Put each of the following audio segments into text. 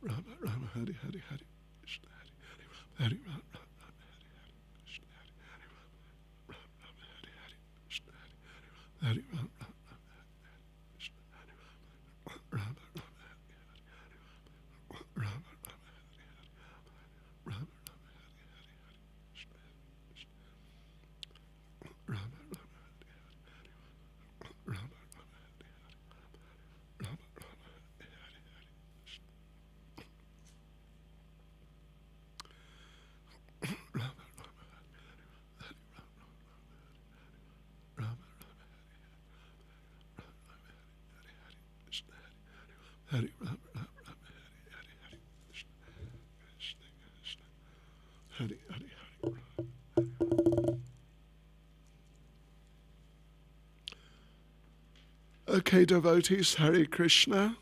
Rama Rama Hare Hare Hare Krishna Hare Hare Hare Rama Rama Hare Hare Krishna Hare Hare Rama Rama Hare Hare Krishna Hare Hare Rama Rama Hare Krishna Hare Rama Rama Hare Hare Rama Rama Hare Hare Rama Rama Hare Hare Krishna Hare Rama Rama Hare Hare Rama Rama Hare Hare Rama Rama Hare Hare Krishna Rama Rama Hare Hare Rama Rama Hare Hare Krishna Hare Rama Rama Hare Hare Krishna Krishna Krishna Hare Hare Hare. Okay, devotees, Hare Krishna.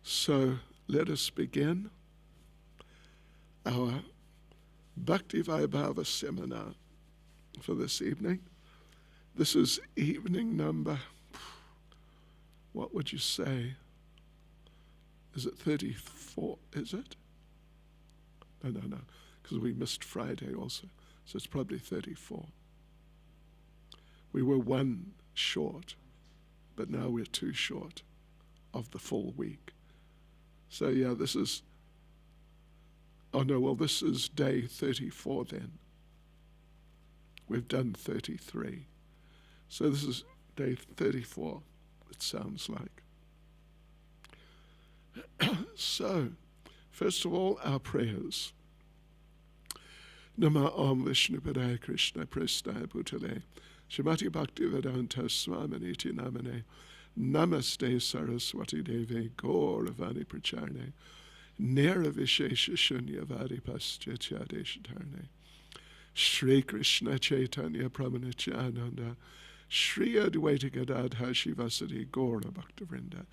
So let us begin our Bhakti Vaibhava seminar for this evening. This is evening number, what would you say? Is it 34? Is it? No, because we missed Friday also. So it's probably 34. We were one short, but now we're two short of the full week. So yeah, this is day 34 then. We've done 33. So this is day 34, it sounds like. So, first of all, our prayers. Nama Om Vishnu Padaya Krishna Prestaya Bhutale Shrimati Bhakti Vedanta Swaminiti Namane Namaste Saraswati Deve Gauravani Pracharne Nera Vishesha Shunyavadi Paschatyadesh Shri Krishna Chaitanya Pramanachananda Shri Advaita Gadadha Shivasati Gaura Bhaktavrinda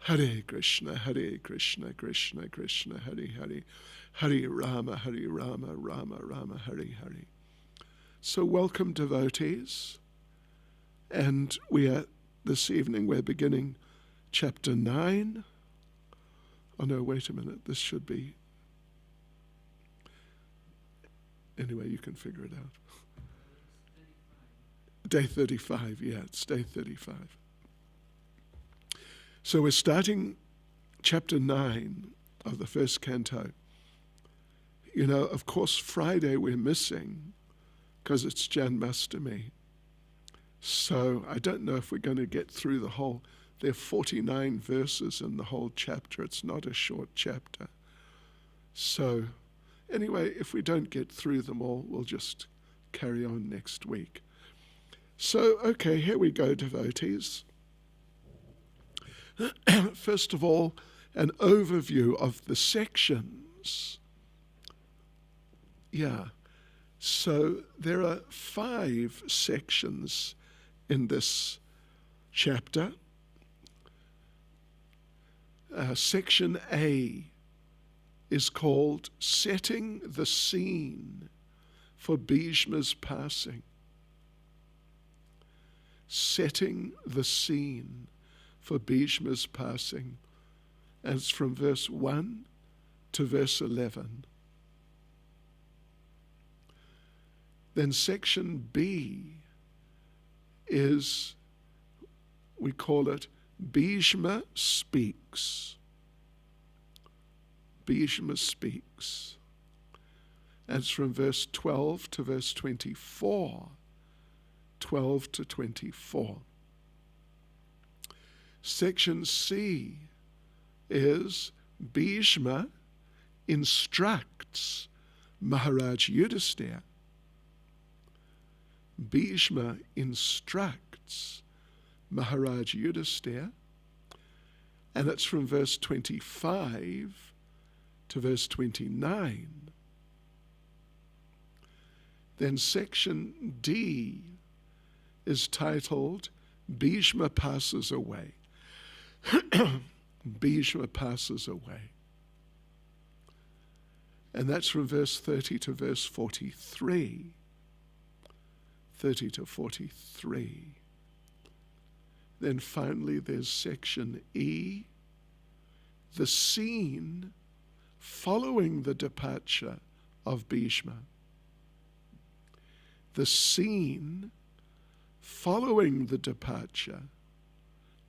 Hare Krishna, Krishna Krishna, Hare Hare, Hare Rama, Rama Rama, Hare Hare. So welcome, devotees. And this evening we're beginning chapter 9. Oh no, wait a minute, this should be... Anyway, you can figure it out. Day 35, yeah, it's day 35. So we're starting chapter 9 of the first canto. You know, of course, Friday we're missing because it's Janmashtami. So I don't know if we're going to get through the whole. There are 49 verses in the whole chapter. It's not a short chapter. So anyway, if we don't get through them all, we'll just carry on next week. So, okay, here we go, devotees. First of all, an overview of the sections. Yeah, so there are 5 sections in this chapter. Section A is called Setting the Scene for Bhisma's Passing. Setting the Scene for Bhisma's Passing. And it's from verse 1 to verse 11. Then section B is, we call it Bhisma Speaks. Bhisma Speaks. And it's from verse 12 to verse 24. 12 to 24. Section C is Bhisma instructs Maharaj Yudhisthira. Bhisma instructs Maharaj Yudhisthira, and it's from verse 25 to verse 29. Then section D is titled Bhisma Passes Away. Bhisma passes away. And that's from verse 30 to verse 43. 30 to 43. Then finally there's section E, the scene following the departure of Bhisma. The scene following the departure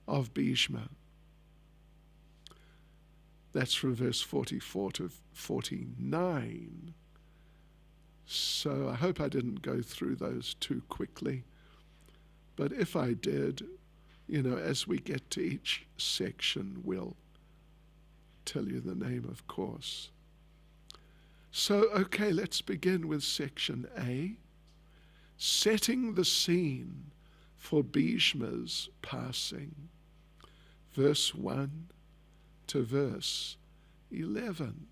of Bhisma. That's from verse 44 to 49. So I hope I didn't go through those too quickly. But if I did, as we get to each section, we'll tell you the name, of course. So, okay, let's begin with section A, setting the scene for Bhisma's passing, verse 1 to verse 11.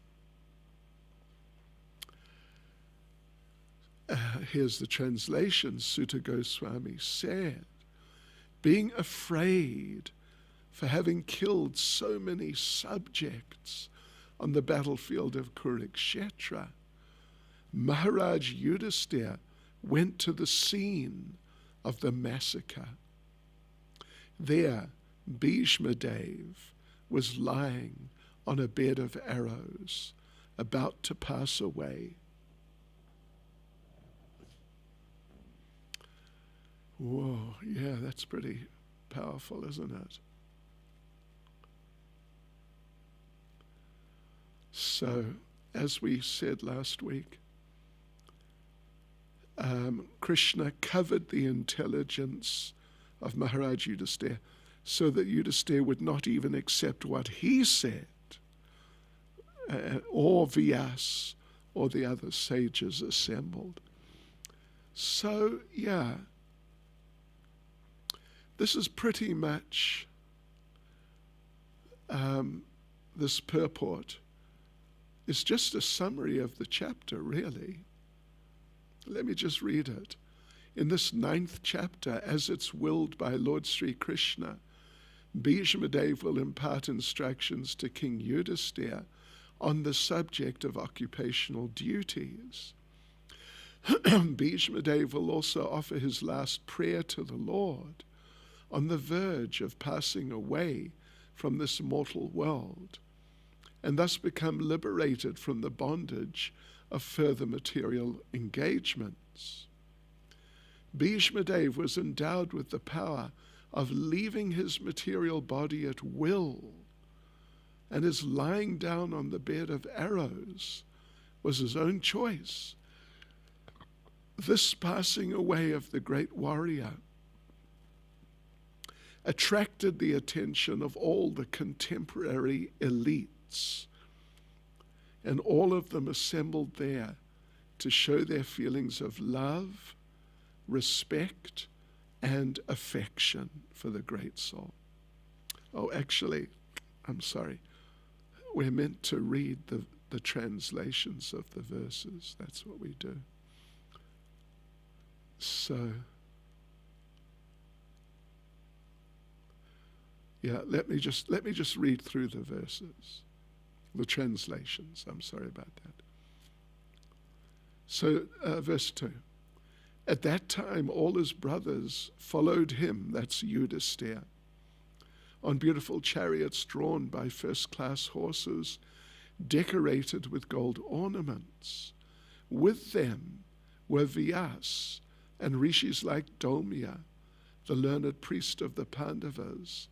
Here's the translation. Sutta Goswami said, being afraid for having killed so many subjects on the battlefield of Kurukshetra, Maharaj Yudhisthira went to the scene of the massacre. There, Bhishma Dev was lying on a bed of arrows, about to pass away. Whoa, yeah, that's pretty powerful, isn't it? So, as we said last week, Krishna covered the intelligence of Maharaj Yudhisthira so that Yudhisthira would not even accept what he said, or Vyas, or the other sages assembled. So, yeah, this is pretty much this purport is just a summary of the chapter, really. Let me just read it. In this 9th chapter, as it's willed by Lord Sri Krishna, Bhishma Dev will impart instructions to King Yudhisthira on the subject of occupational duties. Bhishma Dev will also offer his last prayer to the Lord on the verge of passing away from this mortal world, and thus become liberated from the bondage of further material engagements. Bhishma Dev was endowed with the power of leaving his material body at will, and his lying down on the bed of arrows was his own choice. This passing away of the great warrior attracted the attention of all the contemporary elites, and all of them assembled there to show their feelings of love, respect, and affection for the great soul. Oh, actually, I'm sorry. We're meant to read the translations of the verses. That's what we do. So, yeah, let me just read through the verses, the translations. I'm sorry about that. So, verse 2. At that time, all his brothers followed him, that's Yudhisthira, on beautiful chariots drawn by first-class horses, decorated with gold ornaments. With them were Vyas and rishis like Domya, the learned priest of the Pandavas,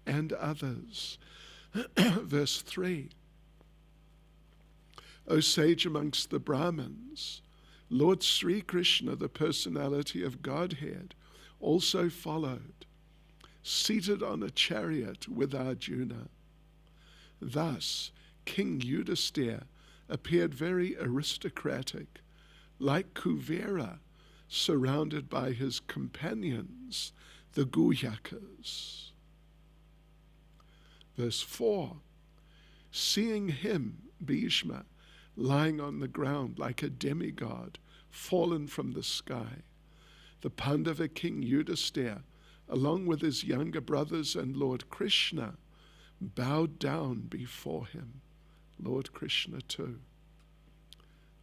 and others. Verse 3. O sage amongst the Brahmins, Lord Sri Krishna, the personality of Godhead, also followed, seated on a chariot with Arjuna. Thus, King Yudhisthira appeared very aristocratic, like Kuvera, surrounded by his companions, the Guhyakas. Verse 4, seeing him, Bhishma, lying on the ground like a demigod, fallen from the sky, the Pandava king Yudhisthira, along with his younger brothers and Lord Krishna, bowed down before him, Lord Krishna too.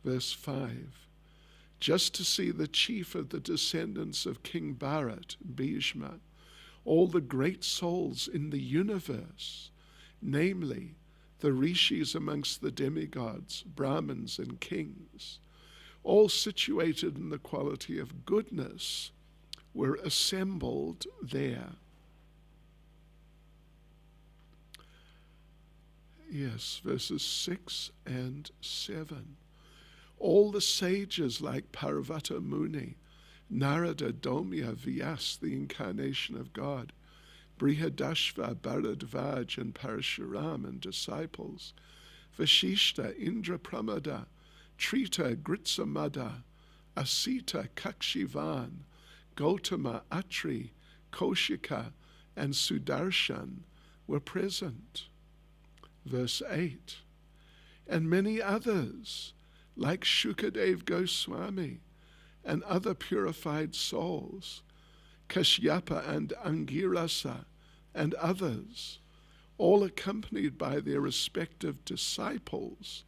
Verse 5, just to see the chief of the descendants of King Bharat, Bhishma, all the great souls in the universe, namely the rishis amongst the demigods, Brahmins and kings, all situated in the quality of goodness, were assembled there. Yes, verses 6 and 7. All the sages like Parvata Muni, Narada, Domya, Vyas, the Incarnation of God, Brihadashva, Bharadvaj, and Parashuram and disciples, Vashishta, Indra Pramada, Trita, Gritsamada, Asita, Kakshivan, Gautama, Atri, Kaushika, and Sudarshan were present. Verse 8. And many others, like Shukadev Goswami and other purified souls, Kashyapa and Angirasa and others, all accompanied by their respective disciples,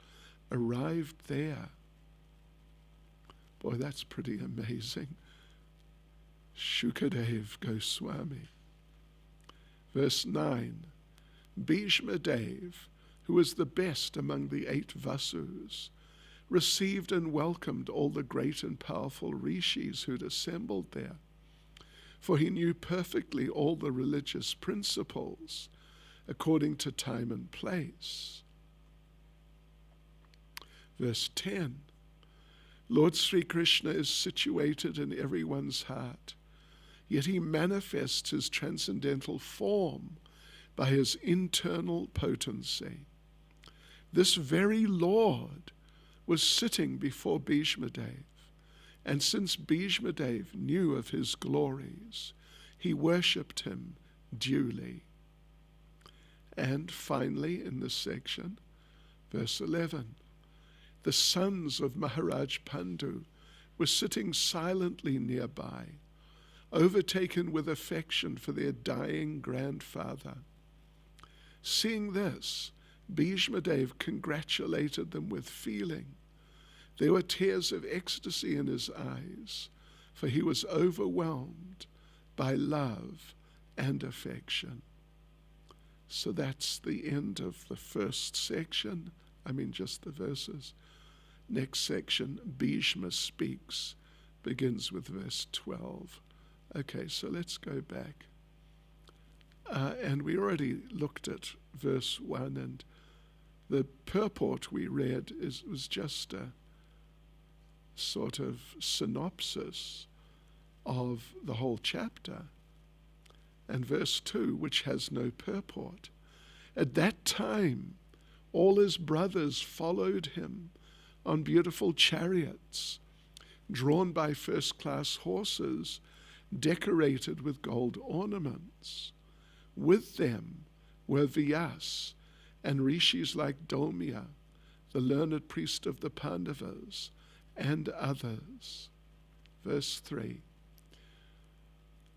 arrived there. Boy, that's pretty amazing. Shukadev Goswami. Verse 9. Bhisma Dev, who was the best among the 8 Vasus, received and welcomed all the great and powerful rishis who'd assembled there, for he knew perfectly all the religious principles according to time and place. Verse 10. Lord Sri Krishna is situated in everyone's heart, yet he manifests his transcendental form by his internal potency. This very Lord was sitting before Bhisma Dev, and since Bhisma Dev knew of his glories, he worshipped him duly. And finally, in this section, verse 11, the sons of Maharaj Pandu were sitting silently nearby, overtaken with affection for their dying grandfather. Seeing this, Bhisma Dev congratulated them with feeling. There were tears of ecstasy in his eyes, for he was overwhelmed by love and affection. So that's the end of the first section. Just the verses. Next section, Bhisma speaks, begins with verse 12. Okay, so let's go back. And we already looked at verse 1, and the purport we read was just a sort of synopsis of the whole chapter. And verse 2, which has no purport. At that time, all his brothers followed him on beautiful chariots, drawn by first-class horses, decorated with gold ornaments. With them were Vyas and rishis like Domya, the learned priest of the Pandavas, and others. Verse 3.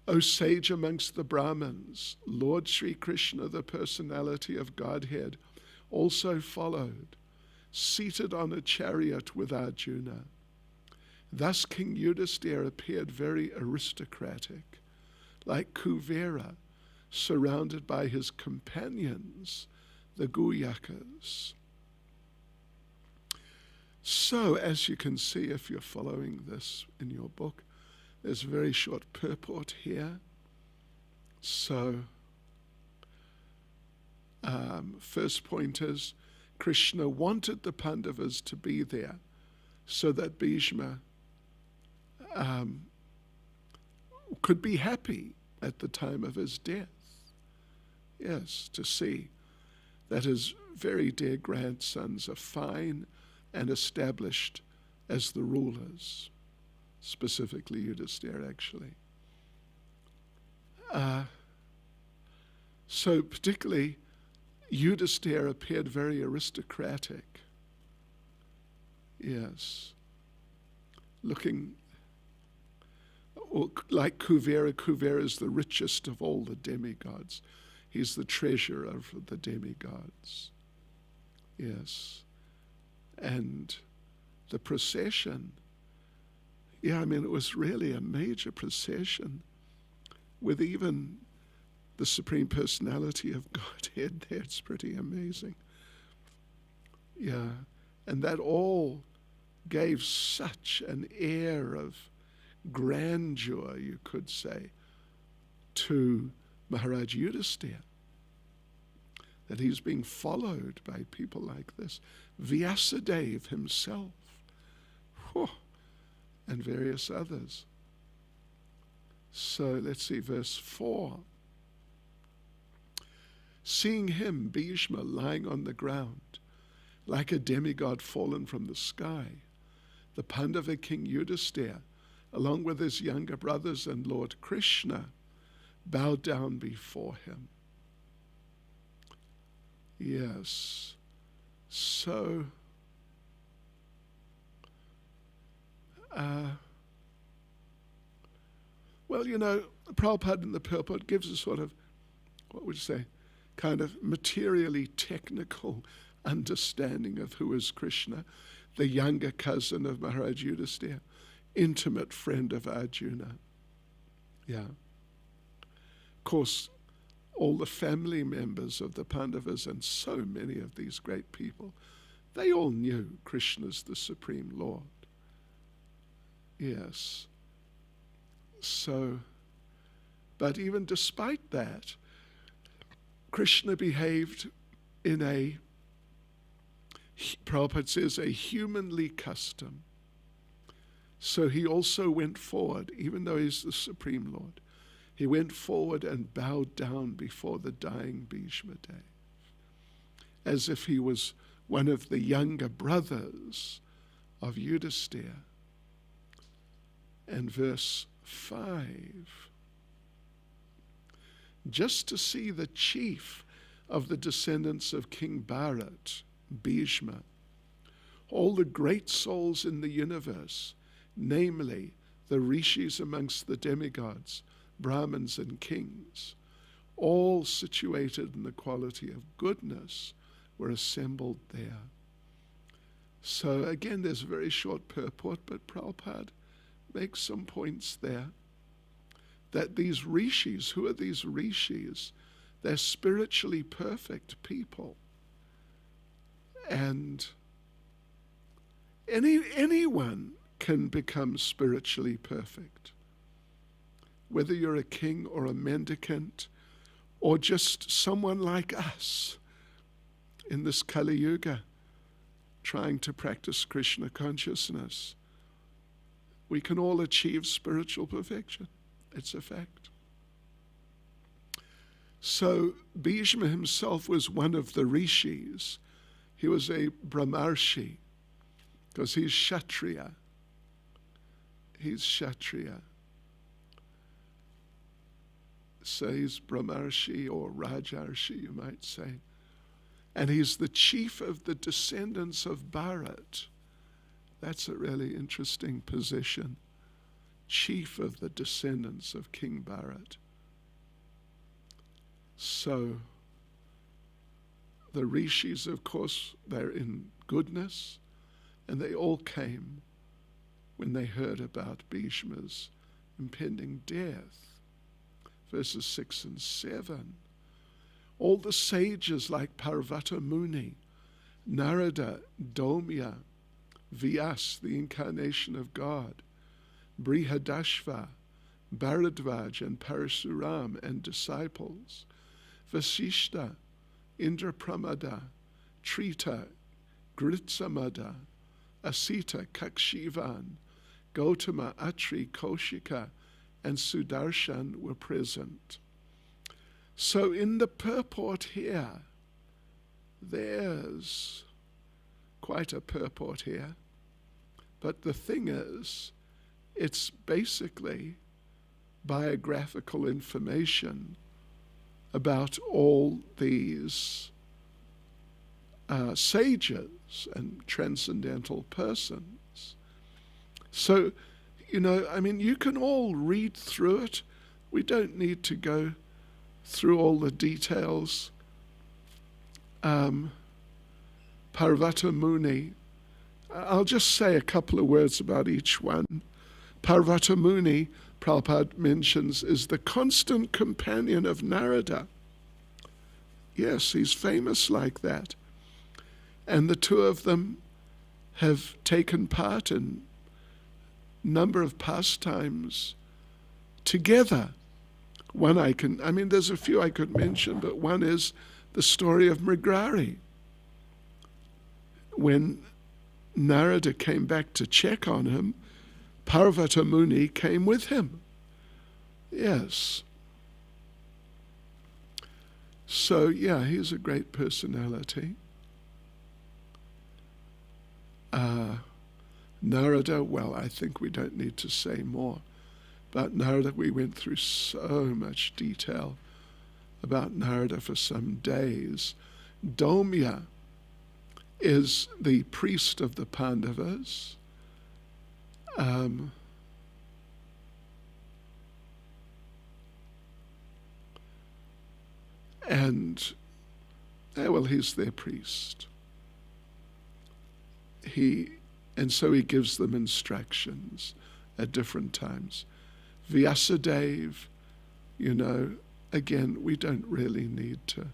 O sage amongst the Brahmins, Lord Sri Krishna, the personality of Godhead, also followed, seated on a chariot with Arjuna. Thus King Yudhisthira appeared very aristocratic, like Kuvera, surrounded by his companions, the Guyakas. So, as you can see if you're following this in your book, there's a very short purport here. So, first point is, Krishna wanted the Pandavas to be there so that Bhisma could be happy at the time of his death. Yes, to see that his very dear grandsons are fine and established as the rulers, specifically Yudhisthira, actually. So particularly, Yudhisthira appeared very aristocratic. Yes. Looking like Kuvera. Kuvera is the richest of all the demigods. He's the treasurer of the demigods. Yes. And the procession, it was really a major procession with even the Supreme Personality of Godhead there. It's pretty amazing. Yeah. And that all gave such an air of grandeur, you could say, to Maharaj Yudhisthira, that he's being followed by people like this. Vyasadeva himself, and various others. So let's see, verse 4. Seeing him, Bhisma, lying on the ground, like a demigod fallen from the sky, the Pandava king Yudhisthira, along with his younger brothers and Lord Krishna, bowed down before him. Yes. So, well, you know, Prabhupada in the purport gives a sort of, what would you say, kind of materially technical understanding of who is Krishna, the younger cousin of Maharaj Yudhisthira, intimate friend of Arjuna. Yeah. Of course, all the family members of the Pandavas and so many of these great people, they all knew Krishna's the Supreme Lord. Yes. So, but even despite that, Krishna behaved in a, Prabhupada says, a humanly custom. So he also went forward, even though he's the Supreme Lord, he went forward and bowed down before the dying Bhisma Deva, as if he was one of the younger brothers of Yudhisthira. And verse 5, just to see the chief of the descendants of King Bharat, Bhisma, all the great souls in the universe, namely the rishis amongst the demigods, Brahmins and kings, all situated in the quality of goodness, were assembled there. So again, there's a very short purport, but Prabhupada makes some points there. That these rishis, who are these rishis? They're spiritually perfect people. And anyone can become spiritually perfect. Whether you're a king or a mendicant or just someone like us in this Kali Yuga trying to practice Krishna consciousness, we can all achieve spiritual perfection. It's a fact. So Bhisma himself was one of the rishis. He was a brahmarshi because he's Kshatriya. He's Kshatriya. So he's brahmarshi or rajarshi, you might say. And he's the chief of the descendants of Bharat. That's a really interesting position. Chief of the descendants of King Bharat. So, the rishis, of course, they're in goodness, and they all came when they heard about Bhisma's impending death. Verses 6 and 7. All the sages like Parvata Muni, Narada, Domya, Vyas, the incarnation of God, Brihadashva, Bharadvaj and Parasuram and disciples, Vasishta, Indrapramada, Trita, Gritsamada, Asita, Kakshivan, Gautama, Atri, Koshika, and Sudarshan were present. So in the purport here, there's quite a purport here. But the thing is, it's basically biographical information about all these sages and transcendental persons. So, you know, I mean, you can all read through it. We don't need to go through all the details. Parvata Muni, I'll just say a couple of words about each one. Parvata Muni, Prabhupada mentions, is the constant companion of Narada. Yes, he's famous like that. And the two of them have taken part in a number of pastimes together. There's a few I could mention, but one is the story of Mrigarhi. When Narada came back to check on him, Parvata Muni came with him. Yes. So, he's a great personality. Narada, well, I think we don't need to say more. About Narada, we went through so much detail about Narada for some days. Domya is the priest of the Pandavas. He's their priest. So he gives them instructions at different times. Vyasadeva, again, we don't really need to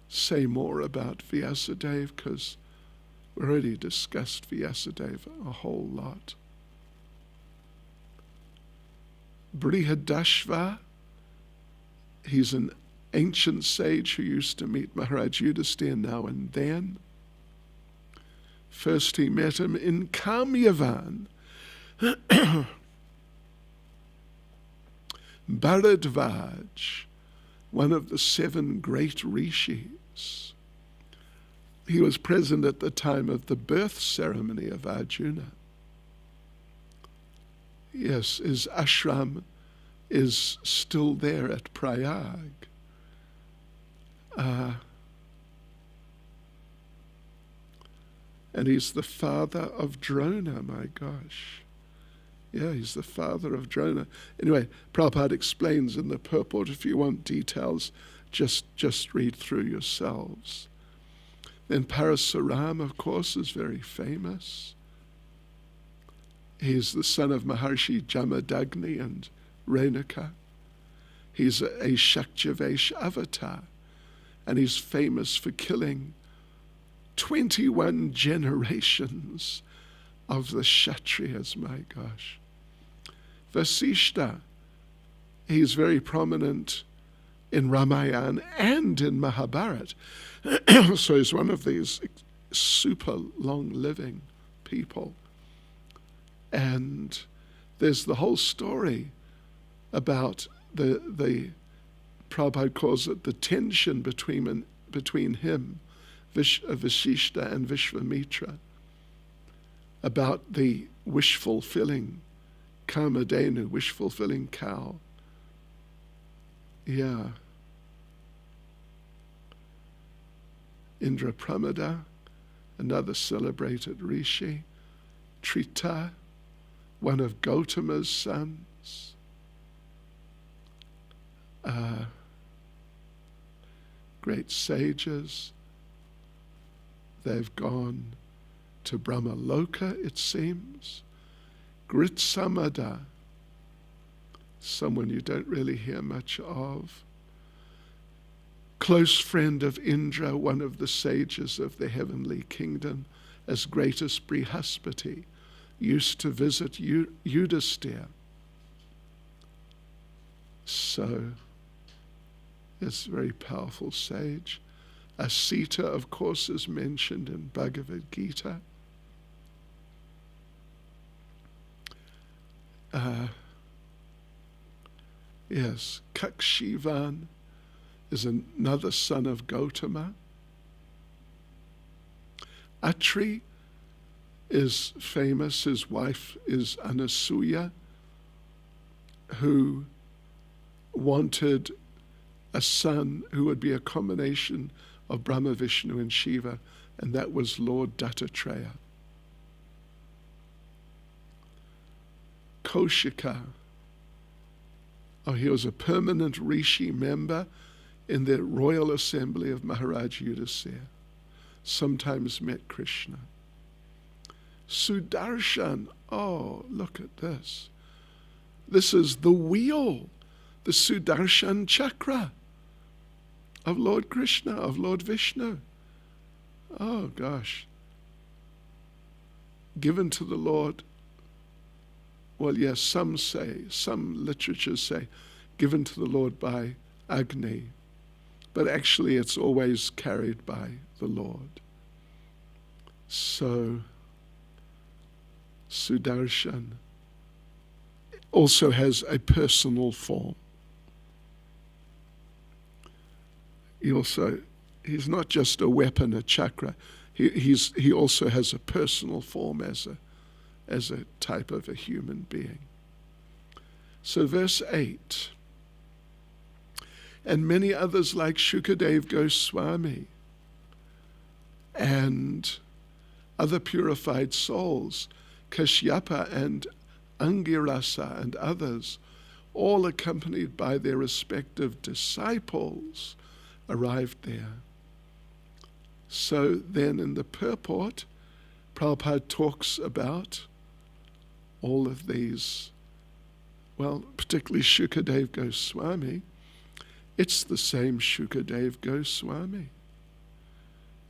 say more about Vyasadeva because we already discussed Vyasadeva a whole lot. Brihadashva, he's an ancient sage who used to meet Maharaj Yudhisthira now and then. First he met him in Kamyavan. Bharadvaj, one of the 7 great rishis. He was present at the time of the birth ceremony of Arjuna. Yes, his ashram is still there at Prayag. And he's the father of Drona, my gosh. Yeah, he's the father of Drona. Anyway, Prabhupada explains in the purport. If you want details, just read through yourselves. Then Parasuram, of course, is very famous. He's the son of Maharshi Jamadagni and Renuka. He's a Shakyavesh avatar, and he's famous for killing 21 generations of the Kshatriyas, my gosh. Vasishta, he's very prominent in Ramayana and in Mahabharata. So he's one of these super long-living people. And there's the whole story about the Prabhupada calls it the tension between him, Vasishta, and Vishvamitra, about the wish-fulfilling Kamadhenu, wish-fulfilling cow. Yeah. Indrapramada, another celebrated rishi. Trita, one of Gautama's sons. Great sages. They've gone to Brahmaloka, it seems. Gritsamada, someone you don't really hear much of. Close friend of Indra, one of the sages of the heavenly kingdom, as great as Brihaspati, used to visit Yudhisthira. So, it's a very powerful sage. Asita, of course, is mentioned in Bhagavad Gita. Yes, Kakshivan is another son of Gautama. Atri is famous. His wife is Anasuya, who wanted a son who would be a combination of Brahma, Vishnu, and Shiva, and that was Lord Dattatreya. Kaushika, he was a permanent rishi member in the royal assembly of Maharaj Yudhisthira, sometimes met Krishna. Sudarshan, look at this. This is the wheel, the Sudarshan Chakra of Lord Krishna, of Lord Vishnu. Oh gosh. Given to the Lord. Well, yes, some literatures say, given to the Lord by Agni. But actually it's always carried by the Lord. So, Sudarshan also has a personal form. He's not just a weapon, a chakra. He also has a personal form as a type of a human being. So verse 8, and many others like Shukadev Goswami and other purified souls, Kashyapa and Angirasa and others, all accompanied by their respective disciples, arrived there. So then in the purport, Prabhupada talks about all of these, well, particularly Shukadev Goswami. It's the same Shukadev Goswami.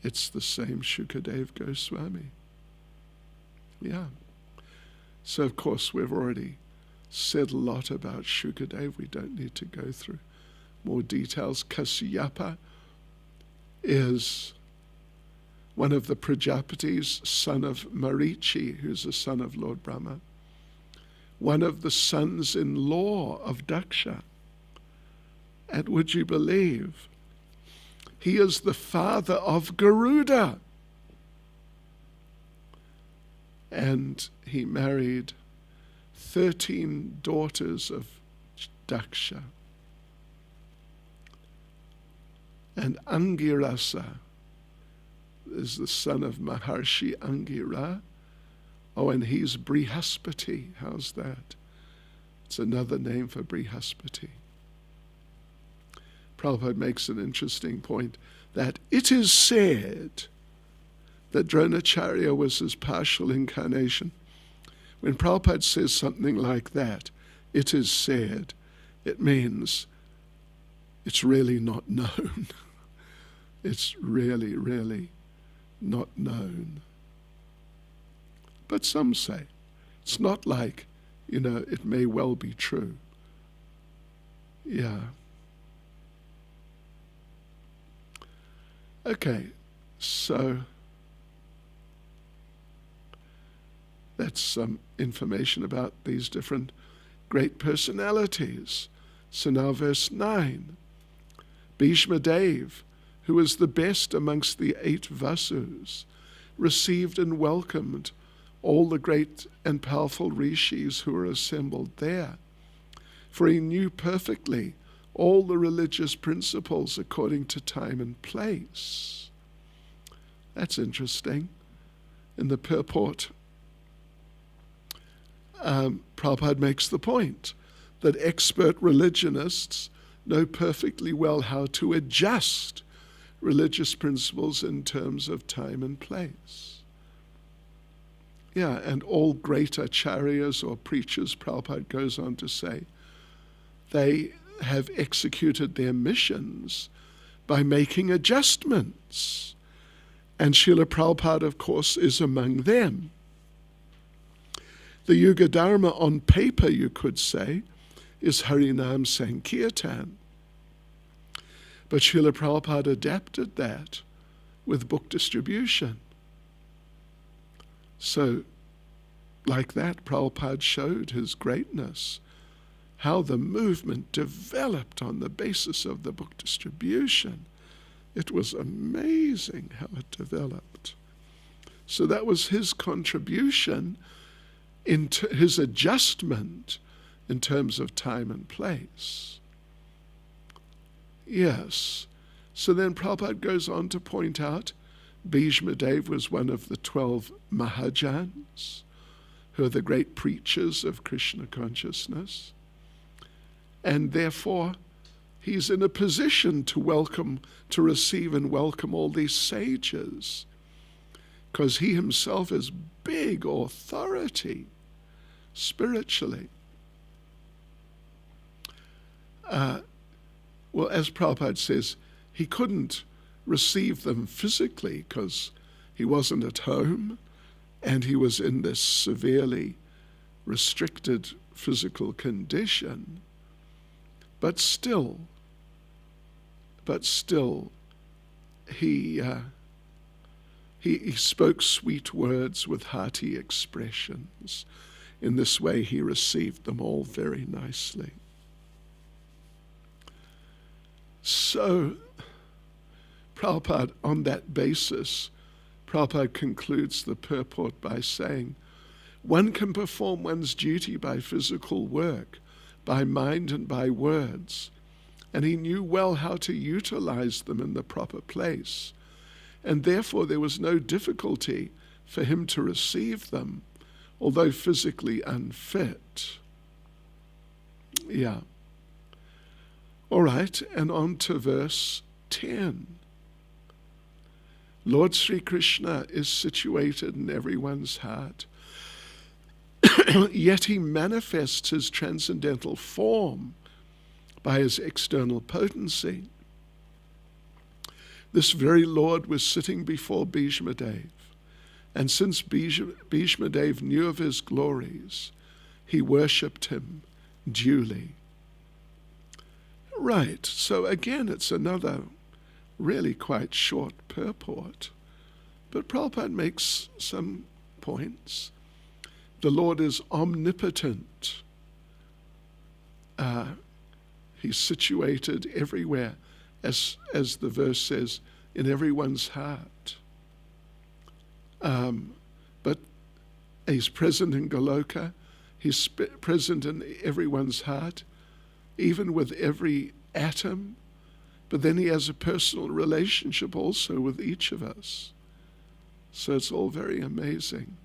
It's the same Shukadev Goswami. Yeah. So of course we've already said a lot about Shukadev. We don't need to go through more details. Kasyapa is one of the Prajapatis, son of Marichi, who's the son of Lord Brahma, one of the sons-in-law of Daksha. And would you believe, he is the father of Garuda. And he married 13 daughters of Daksha. And Angirasa is the son of Maharshi Angira. Oh, and he's Brihaspati. How's that? It's another name for Brihaspati. Prabhupada makes an interesting point that it is said that Dronacharya was his partial incarnation. When Prabhupada says something like that, it is said, it means it's really not known. It's really, really not known. But some say, it's not like, it may well be true. Yeah. Okay, so that's some information about these different great personalities. So now verse 9. Bhisma Dev, who was the best amongst the 8 Vasus, received and welcomed all the great and powerful rishis who were assembled there, for he knew perfectly all the religious principles according to time and place. That's interesting. In the purport, Prabhupada makes the point that expert religionists know perfectly well how to adjust religious principles in terms of time and place. Yeah, and all great acharyas or preachers, Prabhupada goes on to say, they have executed their missions by making adjustments. And Srila Prabhupada, of course, is among them. The Yuga Dharma on paper, you could say, is Harinam Sankirtan. But Srila Prabhupada adapted that with book distribution. So, like that, Prabhupada showed his greatness, how the movement developed on the basis of the book distribution. It was amazing how it developed. So that was his contribution into his adjustment in terms of time and place. Yes. So then Prabhupada goes on to point out Bhisma Dev was one of the 12 Mahajans, who are the great preachers of Krishna consciousness. And therefore, he's in a position to receive and welcome all these sages, because he himself is big authority spiritually. Well, as Prabhupada says, he couldn't receive them physically because he wasn't at home and he was in this severely restricted physical condition. But still, he spoke sweet words with hearty expressions. In this way, he received them all very nicely. So, Prabhupada, on that basis, Prabhupada concludes the purport by saying, one can perform one's duty by physical work, by mind and by words, and he knew well how to utilize them in the proper place, and therefore there was no difficulty for him to receive them, although physically unfit. Yeah. All right, and on to verse 10. Lord Sri Krishna is situated in everyone's heart, yet he manifests his transcendental form by his external potency. This very Lord was sitting before Bhisma Dev, and since Bhisma Dev knew of his glories, he worshipped him duly. Right, so again it's another really quite short purport, but Prabhupada makes some points. The Lord is omnipotent. He's situated everywhere, as the verse says, in everyone's heart. But he's present in Goloka. He's present in everyone's heart, even with every atom. But then he has a personal relationship also with each of us. So it's all very amazing.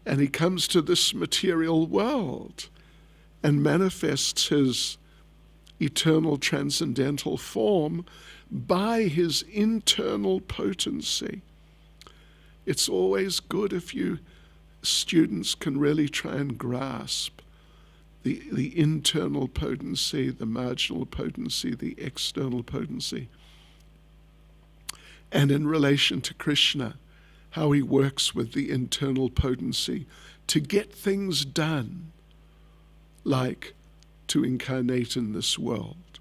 And he comes to this material world and manifests his eternal transcendental form by his internal potency. It's always good if you students can really try and grasp the internal potency, the marginal potency, the external potency. And in relation to Krishna, how he works with the internal potency to get things done, like to incarnate in this world.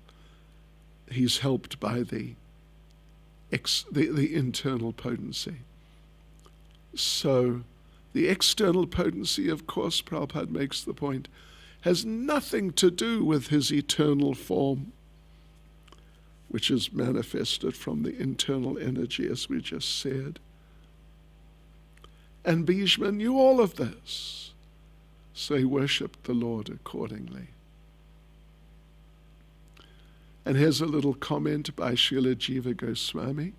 He's helped by the internal potency. So the external potency, of course, Prabhupada makes the point, has nothing to do with his eternal form, which is manifested from the internal energy, as we just said. And Bhisma knew all of this, so he worshipped the Lord accordingly. And here's a little comment by Srila Jiva Goswami.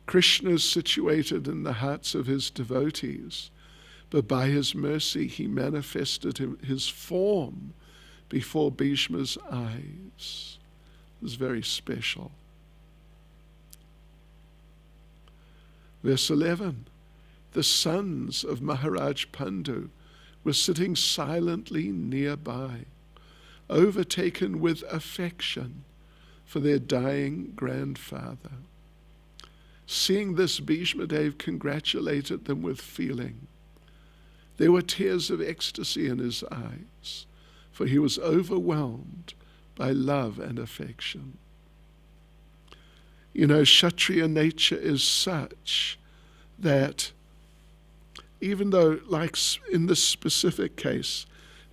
Krishna is situated in the hearts of his devotees, but by his mercy he manifested his form before Bhishma's eyes. It was very special. Verse 11, the sons of Maharaj Pandu were sitting silently nearby, overtaken with affection for their dying grandfather. Seeing this, Bhishma Dev congratulated them with feeling. There were tears of ecstasy in his eyes, for he was overwhelmed by love and affection. You know, Kshatriya nature is such that even though, like in this specific case,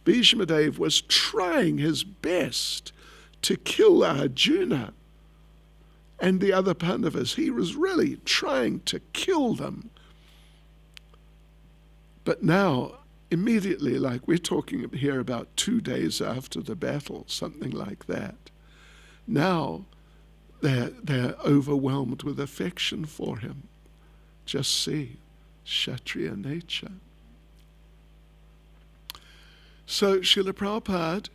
Bhishma Dev was trying his best to kill Arjuna and the other Pandavas. He was really trying to kill them. But now, immediately, like we're talking here about 2 days after the battle, something like that, now they're overwhelmed with affection for him. Just see, Kshatriya nature. So Srila Prabhupada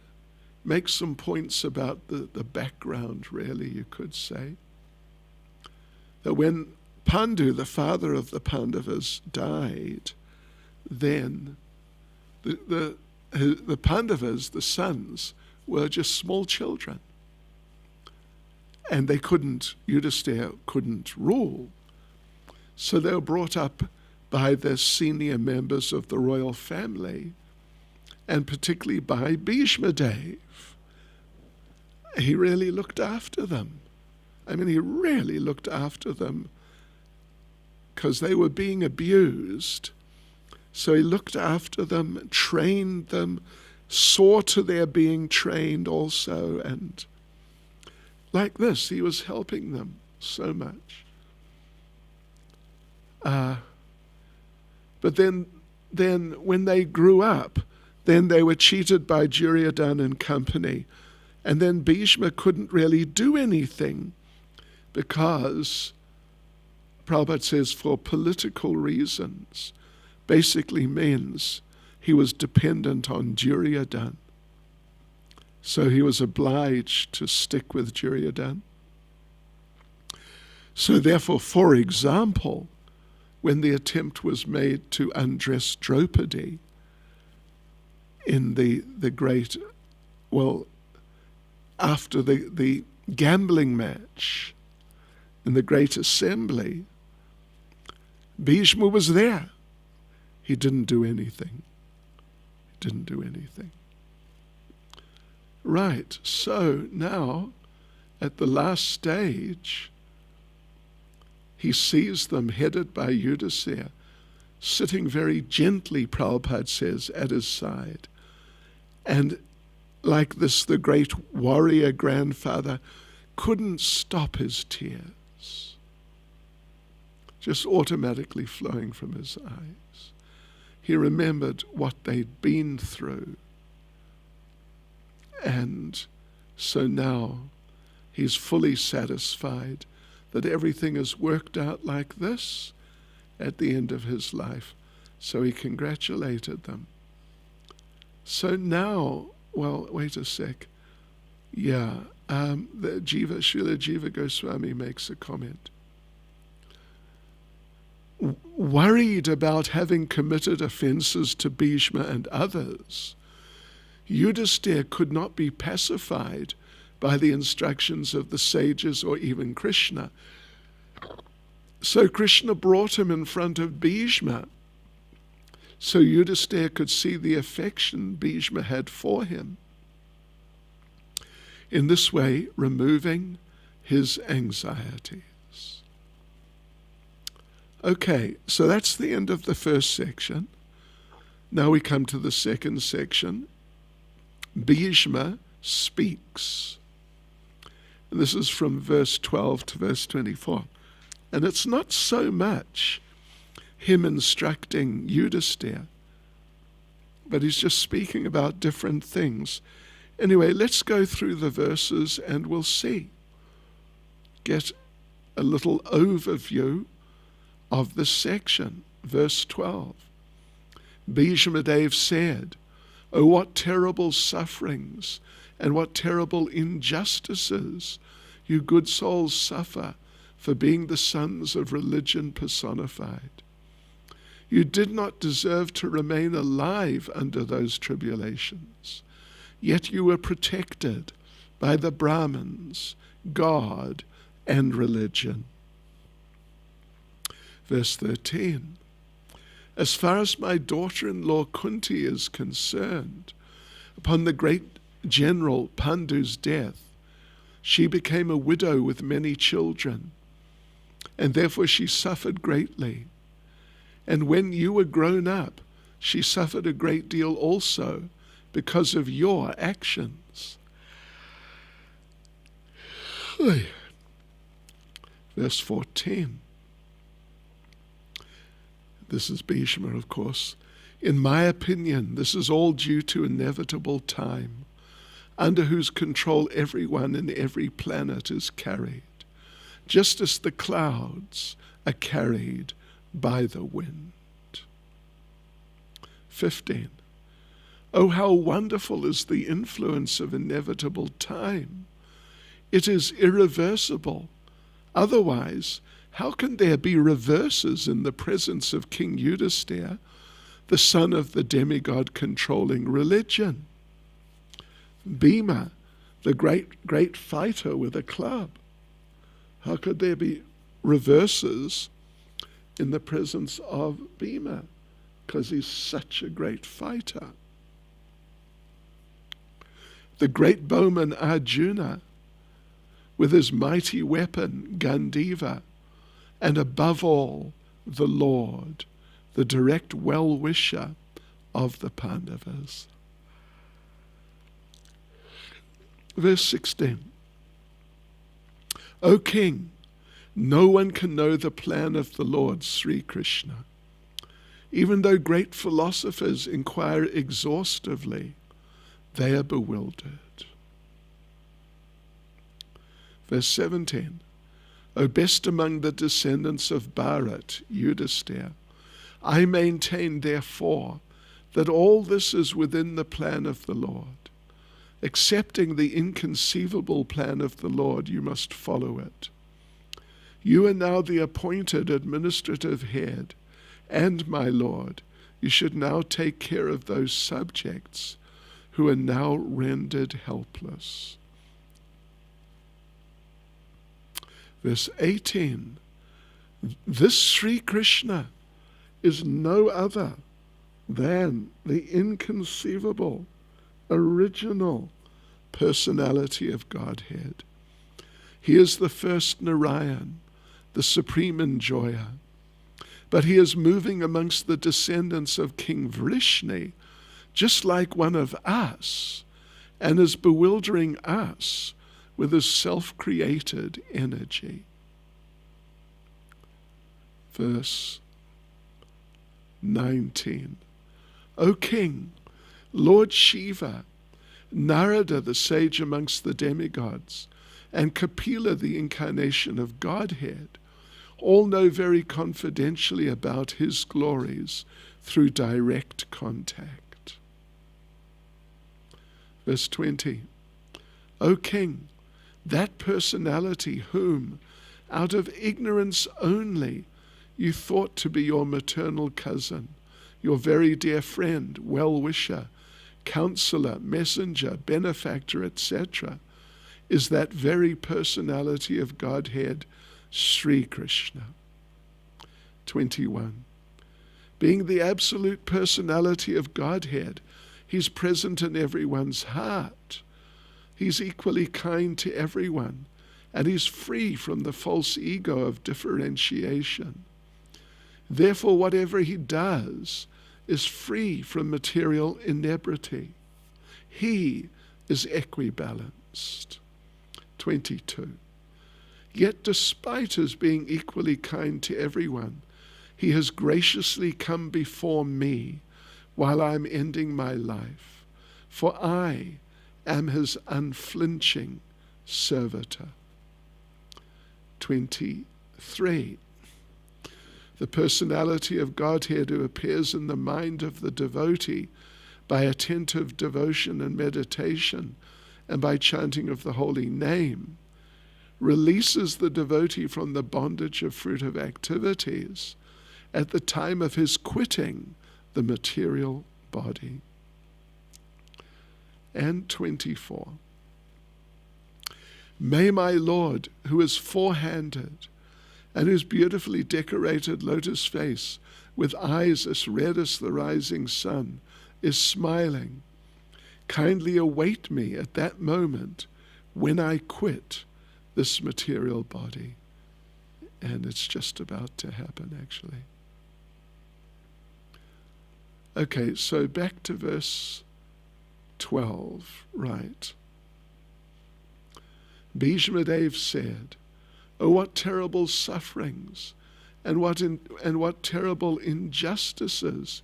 makes some points about the background, really, you could say. That when Pandu, the father of the Pandavas, died, then the Pandavas, the sons, were just small children. and Yudhisthira couldn't rule. So they were brought up by the senior members of the royal family, and particularly by Bhisma Dev. He really looked after them. I mean, he really looked after them because they were being abused. So he looked after them, trained them, saw to their being trained also, and like this, he was helping them so much. But then when they grew up, then they were cheated by Duryodhana and company. And then Bhishma couldn't really do anything because, Prabhupada says, for political reasons, basically means he was dependent on Duryodhana. So he was obliged to stick with Duryodhana. So therefore, for example, when the attempt was made to undress Draupadi in the great, after the gambling match in the great assembly, Bhishma was there. He didn't do anything. He didn't do anything. Right, so now, at the last stage, he sees them headed by Yudhisthira, sitting very gently, Prabhupada says, at his side. And like this, the great warrior grandfather couldn't stop his tears, just automatically flowing from his eyes. He remembered what they'd been through. And so now he's fully satisfied that everything has worked out like this at the end of his life. So he congratulated them. So now, wait a sec. Yeah, Srila Jiva Goswami makes a comment. Worried about having committed offenses to Bhishma and others, Yudhisthira could not be pacified by the instructions of the sages or even Krishna. So Krishna brought him in front of Bhishma, so Yudhisthira could see the affection Bhishma had for him. In this way, removing his anxieties. Okay, so that's the end of the first section. Now we come to the second section. Bhishma speaks. And this is from verse 12 to verse 24. And it's not so much him instructing Yudhisthira, but he's just speaking about different things. Anyway, let's go through the verses and we'll see. Get a little overview of this section. Verse 12. Bhishma Dev said, "Oh, what terrible sufferings and what terrible injustices you good souls suffer for being the sons of religion personified. You did not deserve to remain alive under those tribulations, yet you were protected by the Brahmins, God, and religion." Verse 13. As far as my daughter-in-law Kunti is concerned, upon the great general Pandu's death, she became a widow with many children, and therefore she suffered greatly. And when you were grown up, she suffered a great deal also because of your actions. Verse 14. This is Bhishma, of course. In my opinion, this is all due to inevitable time, under whose control everyone in every planet is carried, just as the clouds are carried by the wind. 15. Oh, how wonderful is the influence of inevitable time. It is irreversible. Otherwise, how can there be reverses in the presence of King Yudhisthira, the son of the demigod controlling religion? Bhima, the great fighter with a club. How could there be reverses in the presence of Bhima? Because he's such a great fighter. The great bowman Arjuna, with his mighty weapon Gandiva, and above all, the Lord, the direct well-wisher of the Pandavas. Verse 16. O King, no one can know the plan of the Lord, Sri Krishna. Even though great philosophers inquire exhaustively, they are bewildered. Verse 17. O best among the descendants of Bharat, Yudhisthira, I maintain therefore that all this is within the plan of the Lord. Accepting the inconceivable plan of the Lord, you must follow it. You are now the appointed administrative head, and, my Lord, you should now take care of those subjects who are now rendered helpless. Verse 18, this Sri Krishna is no other than the inconceivable, original personality of Godhead. He is the first Narayan, the supreme enjoyer. But he is moving amongst the descendants of King Vrishni, just like one of us, and is bewildering us with his self-created energy. Verse 19. O King, Lord Shiva, Narada the sage amongst the demigods, and Kapila the incarnation of Godhead, all know very confidentially about his glories through direct contact. Verse 20. O King, that personality whom, out of ignorance only, you thought to be your maternal cousin, your very dear friend, well-wisher, counselor, messenger, benefactor, etc., is that very personality of Godhead, Sri Krishna. 21. Being the absolute personality of Godhead, he's present in everyone's heart. He's equally kind to everyone, and he's free from the false ego of differentiation. Therefore, whatever he does is free from material inebriety. He is equibalanced. 22. Yet despite his being equally kind to everyone, he has graciously come before me while I'm ending my life, for I am his unflinching servitor. 23. The personality of Godhead who appears in the mind of the devotee by attentive devotion and meditation and by chanting of the holy name releases the devotee from the bondage of fruitive activities at the time of his quitting the material body. And 24. May my Lord, who is four-handed, and whose beautifully decorated lotus face, with eyes as red as the rising sun, is smiling, kindly await me at that moment when I quit this material body. And it's just about to happen, actually. Okay, so back to verse 12, right? Bhisma Dev said, "Oh, what terrible sufferings and what terrible injustices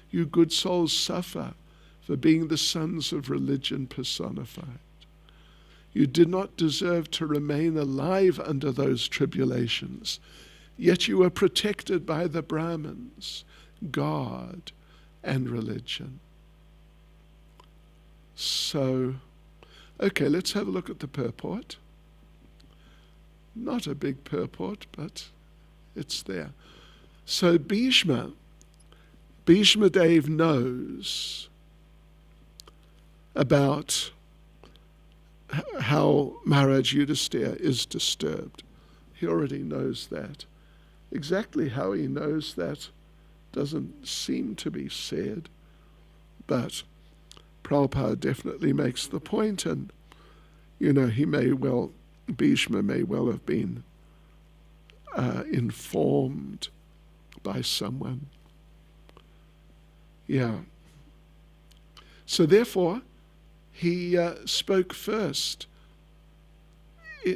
you good souls suffer for being the sons of religion personified. You did not deserve to remain alive under those tribulations, yet you were protected by the Brahmins, God, and religion." So, okay, let's have a look at the purport. Not a big purport, but it's there. So Bhisma Dev knows about how Maharaj Yudhisthira is disturbed. He already knows that. Exactly how he knows that doesn't seem to be said, but Prabhupada definitely makes the point, and Bhishma may well have been informed by someone. Yeah. So therefore, he spoke first,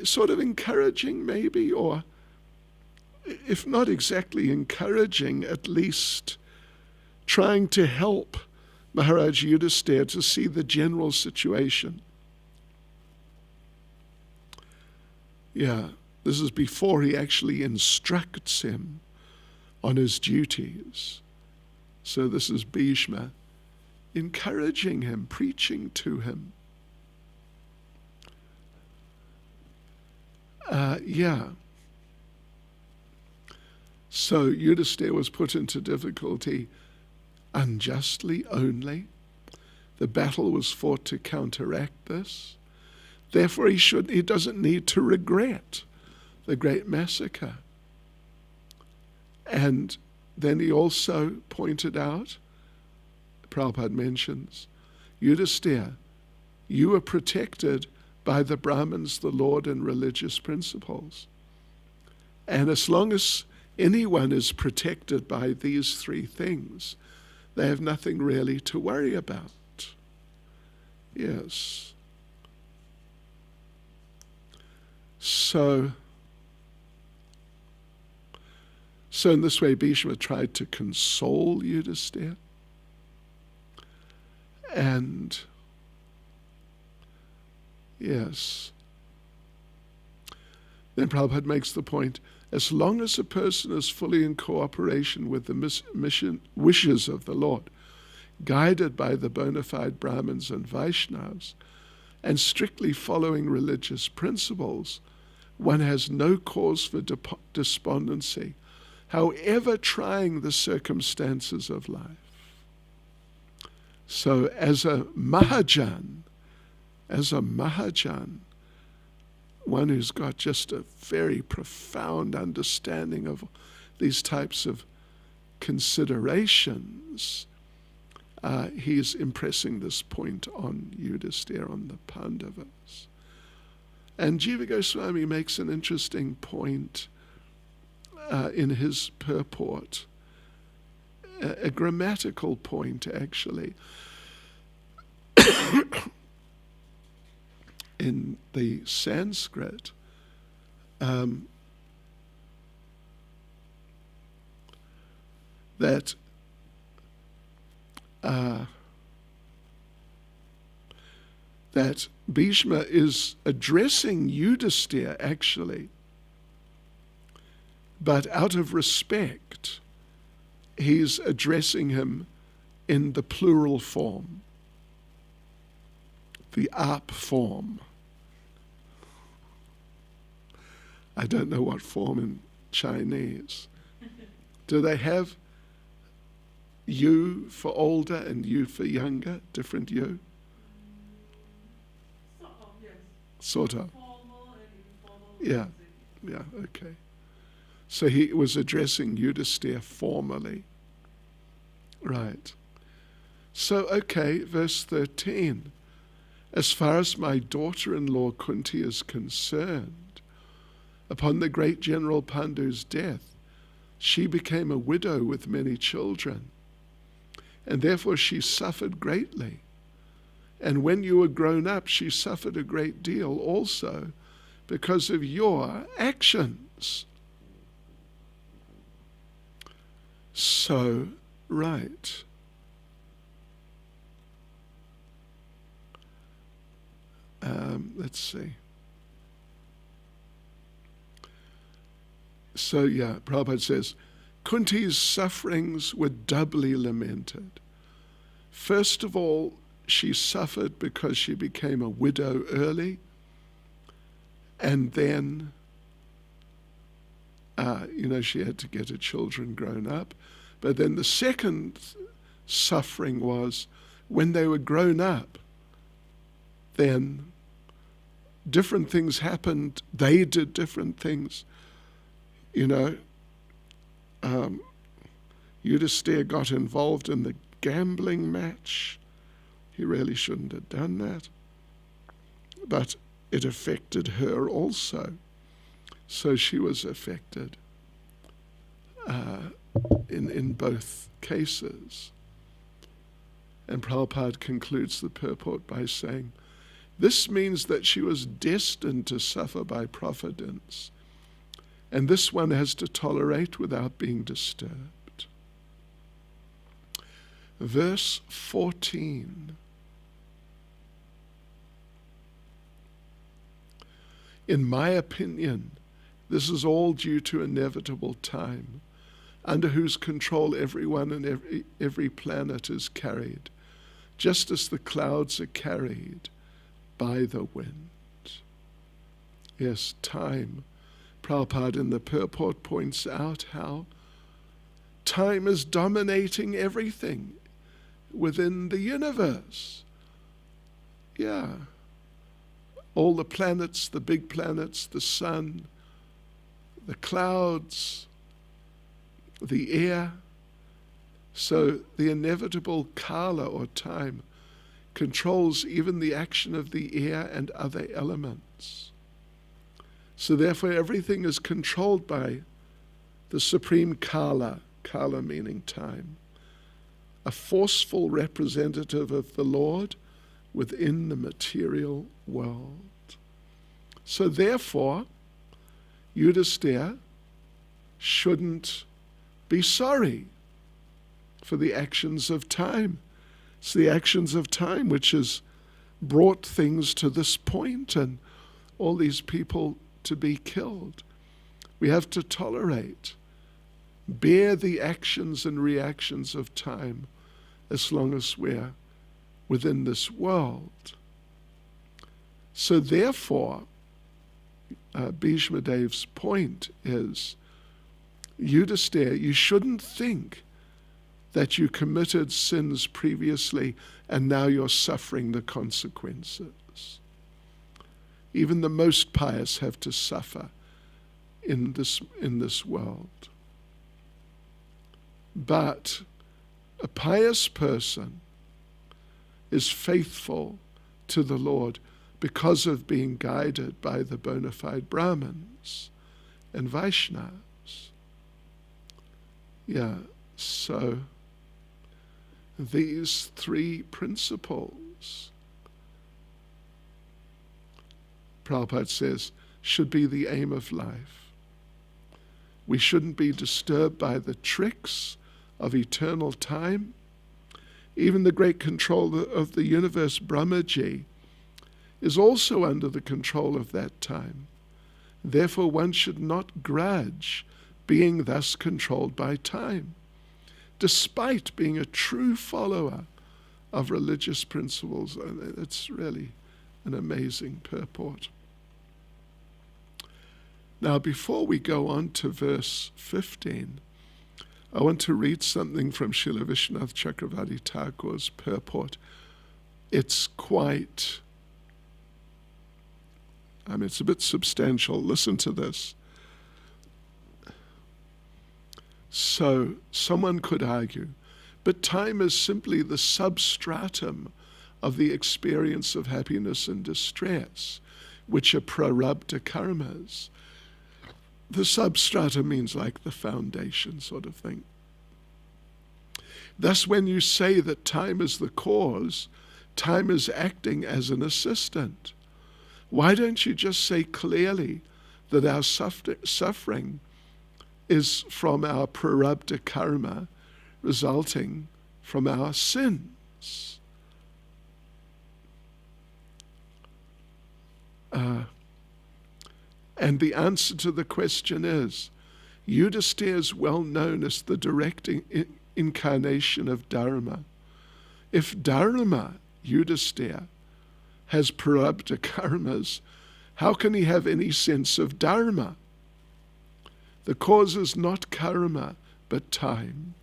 sort of encouraging maybe, or if not exactly encouraging, at least trying to help Maharaj Yudhisthira to see the general situation. Yeah, this is before he actually instructs him on his duties. So this is Bhishma encouraging him, preaching to him. So Yudhisthira was put into difficulty unjustly only. The battle was fought to counteract this. Therefore he doesn't need to regret the great massacre. And then he also pointed out, Prabhupada mentions, Yudhisthira, you are protected by the Brahmins, the Lord, and religious principles. And as long as anyone is protected by these three things, they have nothing really to worry about. Yes. So in this way, Bhishma tried to console Yudhisthira. And yes. Then Prabhupada makes the point, as long as a person is fully in cooperation with the wishes of the Lord, guided by the bona fide Brahmins and Vaishnavas, and strictly following religious principles, one has no cause for despondency, however trying the circumstances of life. So as a Mahajan, one who's got just a very profound understanding of these types of considerations, he's impressing this point on Yudhisthira, on the Pandavas. And Jiva Goswami makes an interesting point in his purport, a grammatical point actually. In the Sanskrit, that Bhishma is addressing Yudhisthira actually, but out of respect, he's addressing him in the plural form, the ap form. I don't know what form in Chinese. Do they have you for older and you for younger, different you? Yes. Sort of. Formal and informal. Yeah, okay. So he was addressing Yudhisthira formally. Right. So, okay, verse 13. As far as my daughter-in-law Kunti is concerned, upon the great General Pandu's death, she became a widow with many children, and therefore she suffered greatly. And when you were grown up, she suffered a great deal also because of your actions. So, right. Let's see. So, yeah, Prabhupada says, Kunti's sufferings were doubly lamented. First of all, she suffered because she became a widow early, and then, she had to get her children grown up. But then the second suffering was when they were grown up, then different things happened. They did different things. you know, Yudhisthira got involved in the gambling match. He really shouldn't have done that. But it affected her also. So she was affected in both cases. And Prabhupada concludes the purport by saying, this means that she was destined to suffer by providence, and this one has to tolerate without being disturbed. Verse 14. In my opinion, this is all due to inevitable time, under whose control everyone and every planet is carried, just as the clouds are carried by the wind. Yes, time. Prabhupada in the purport points out how time is dominating everything within the universe. Yeah. All the planets, the big planets, the sun, the clouds, the air. So the inevitable kala or time controls even the action of the air and other elements. So therefore everything is controlled by the supreme kala, kala meaning time, a forceful representative of the Lord within the material world. So therefore, Yudhisthira shouldn't be sorry for the actions of time. It's the actions of time which has brought things to this point and all these people to be killed. We have to tolerate, bear the actions and reactions of time as long as we're within this world. So therefore, Bhishma Dev's point is, Yudhisthira, you shouldn't think that you committed sins previously and now you're suffering the consequences. Even the most pious have to suffer in this world. But a pious person is faithful to the Lord because of being guided by the bona fide Brahmins and Vaishnavas. Yeah, so these three principles, Prabhupada says, should be the aim of life. We shouldn't be disturbed by the tricks of eternal time. Even the great controller of the universe, Brahmaji, is also under the control of that time. Therefore, one should not grudge being thus controlled by time, despite being a true follower of religious principles. It's really an amazing purport. Now, before we go on to verse 15, I want to read something from Srila Vishwanath Chakravarti Thakur's purport. It's quite, it's a bit substantial. Listen to this. So, someone could argue, but time is simply the substratum of the experience of happiness and distress, which are prarabdha karmas. The substratum means like the foundation sort of thing. Thus, when you say that time is the cause, time is acting as an assistant. Why don't you just say clearly that our suffering is from our prarabdha karma resulting from our sins? And the answer to the question is, Yudhisthira is well known as the direct incarnation of Dharma. If Dharma, Yudhisthira, has prarabdha karmas, how can he have any sense of Dharma? The cause is not karma, but time,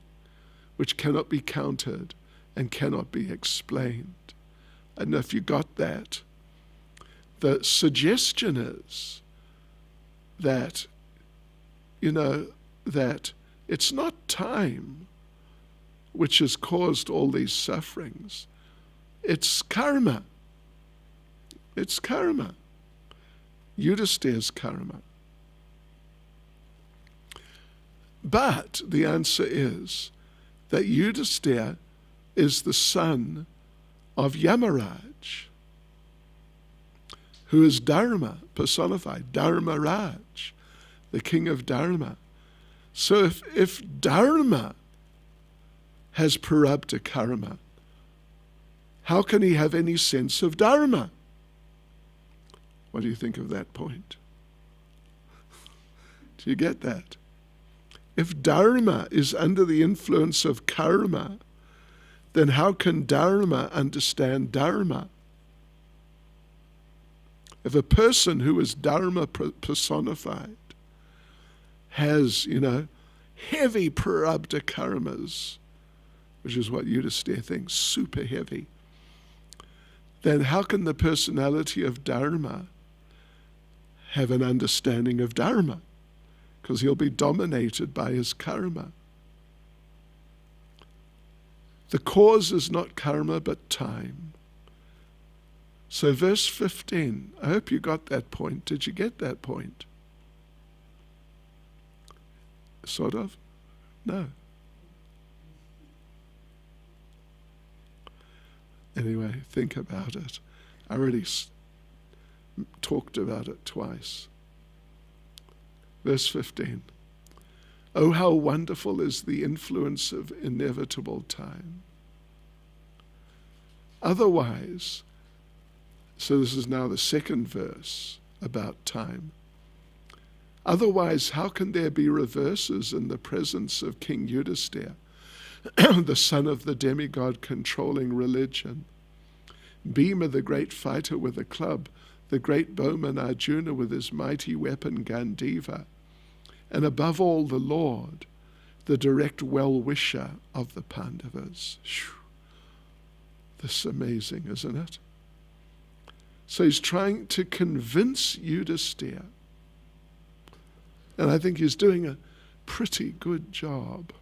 which cannot be counted and cannot be explained. I don't know if you got that. The suggestion is that that it's not time which has caused all these sufferings. It's karma. It's karma. Yudhisthira's karma. But the answer is that Yudhisthira is the son of Yamaraj, who is Dharma personified, Dharma Raj, the king of Dharma. So if Dharma has prarabdha karma, how can he have any sense of Dharma? What do you think of that point? Do you get that? If Dharma is under the influence of karma, then how can Dharma understand Dharma? If a person who is Dharma personified has, heavy prarabdha karmas, which is what Yudhisthira thinks, super heavy, then how can the personality of Dharma have an understanding of Dharma? Because he'll be dominated by his karma. The cause is not karma, but time. So verse 15, I hope you got that point. Did you get that point? Sort of? No. Anyway, think about it. I already talked about it twice. Verse 15. Oh, how wonderful is the influence of inevitable time. Otherwise, so this is now the second verse about time. Otherwise, how can there be reverses in the presence of King Yudhisthira, the son of the demigod controlling religion? Bhima, the great fighter with a club, the great bowman Arjuna with his mighty weapon Gandiva, and above all the Lord, the direct well-wisher of the Pandavas. This is amazing, isn't it? So he's trying to convince Yudhisthira, and I think he's doing a pretty good job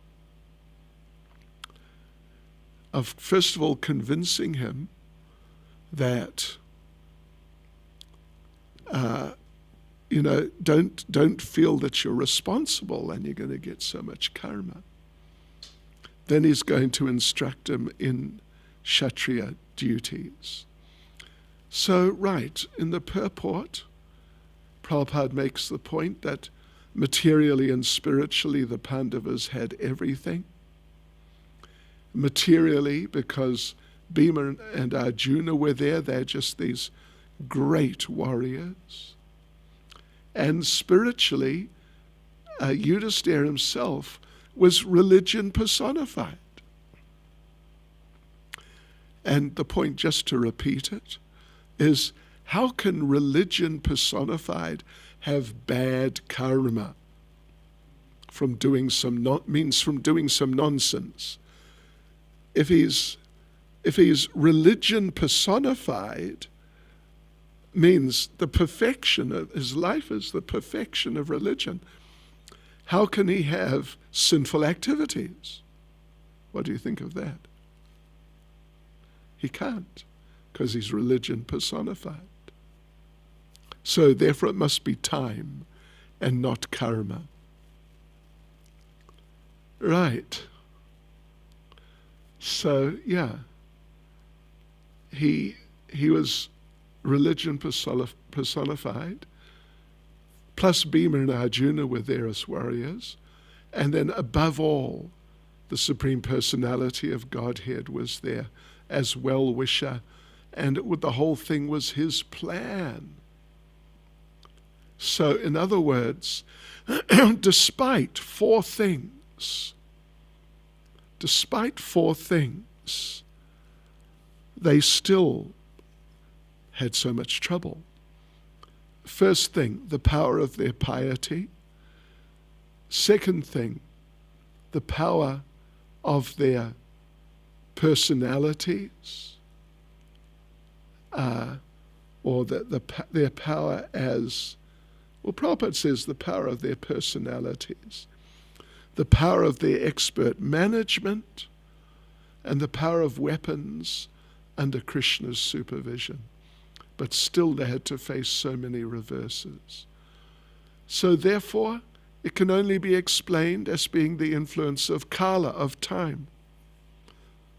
of, first of all, convincing him that don't feel that you're responsible and you're going to get so much karma. Then he's going to instruct him in Kshatriya duties. So, right, in the purport, Prabhupada makes the point that materially and spiritually the Pandavas had everything. Materially, because Bhima and Arjuna were there, they're just these great warriors. And spiritually, Yudhisthira himself was religion personified. And the point, just to repeat it, is how can religion personified have bad karma from doing some nonsense? If he's religion personified, means the perfection of his life is the perfection of religion. How can he have sinful activities? What do you think of that? He can't, because he's religion personified. So therefore it must be time and not karma. Right. So yeah, he was religion personified, plus Bhima and Arjuna were there as warriors, and then above all, the Supreme Personality of Godhead was there as well-wisher, and the whole thing was his plan. So in other words, despite four things, they still had so much trouble. First thing, the power of their piety. Second thing, the power of their personalities, or their power as Well, Prabhupada says the power of their personalities, the power of their expert management, and the power of weapons under Krishna's supervision. But still they had to face so many reverses. So therefore, it can only be explained as being the influence of Kala, of time,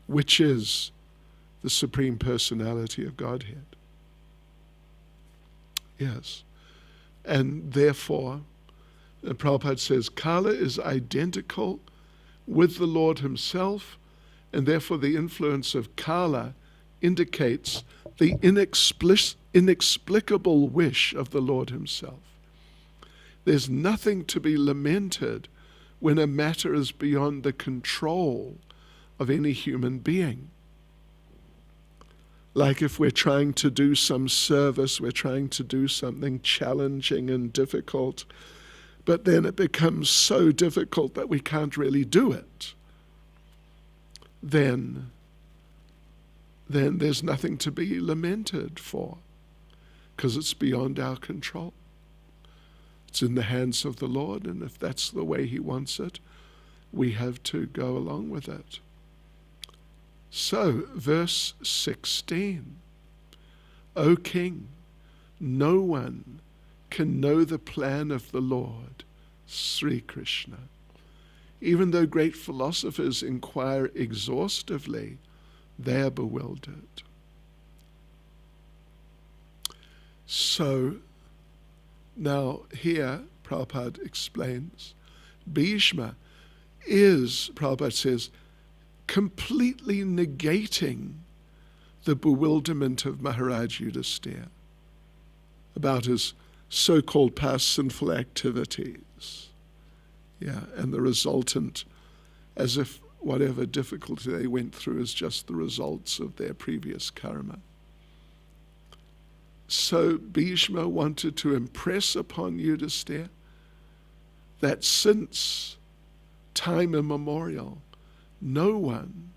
which is the Supreme Personality of Godhead. Yes. And therefore, Prabhupada says, Kala is identical with the Lord himself, and therefore the influence of Kala indicates the inexplicable wish of the Lord himself. There's nothing to be lamented when a matter is beyond the control of any human being. Like if we're trying to do some service, we're trying to do something challenging and difficult, but then it becomes so difficult that we can't really do it. Then there's nothing to be lamented for, because it's beyond our control. It's in the hands of the Lord, and if that's the way he wants it, we have to go along with it. So, verse 16, O King, no one can know the plan of the Lord, Sri Krishna. Even though great philosophers inquire exhaustively, they are bewildered. So, now here, Prabhupada explains, Bhisma is, Prabhupada says, completely negating the bewilderment of Maharaj Yudhisthira about his so-called past sinful activities. Yeah, and the resultant, as if whatever difficulty they went through is just the results of their previous karma. So Bhisma wanted to impress upon Yudhisthira that since time immemorial, no one,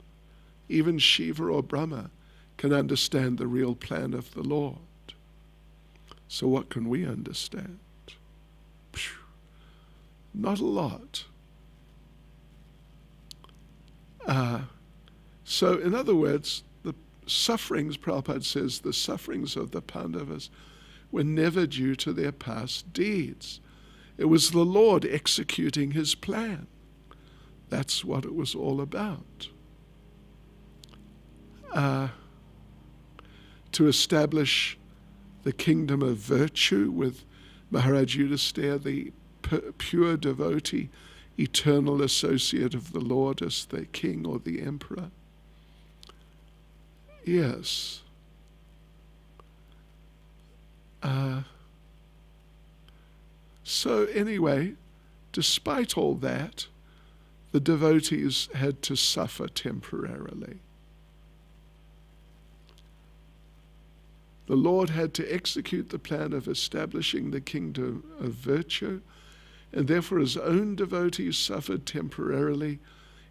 even Shiva or Brahma, can understand the real plan of the Lord. So what can we understand? Not a lot. So in other words, the sufferings, Prabhupada says, the sufferings of the Pandavas were never due to their past deeds. It was the Lord executing his plan. That's what it was all about. To establish the kingdom of virtue with Maharaj Yudhisthira, the pure devotee, eternal associate of the Lord as the king or the emperor. Yes. So anyway, despite all that, the devotees had to suffer temporarily. The Lord had to execute the plan of establishing the kingdom of virtue, and therefore his own devotees suffered temporarily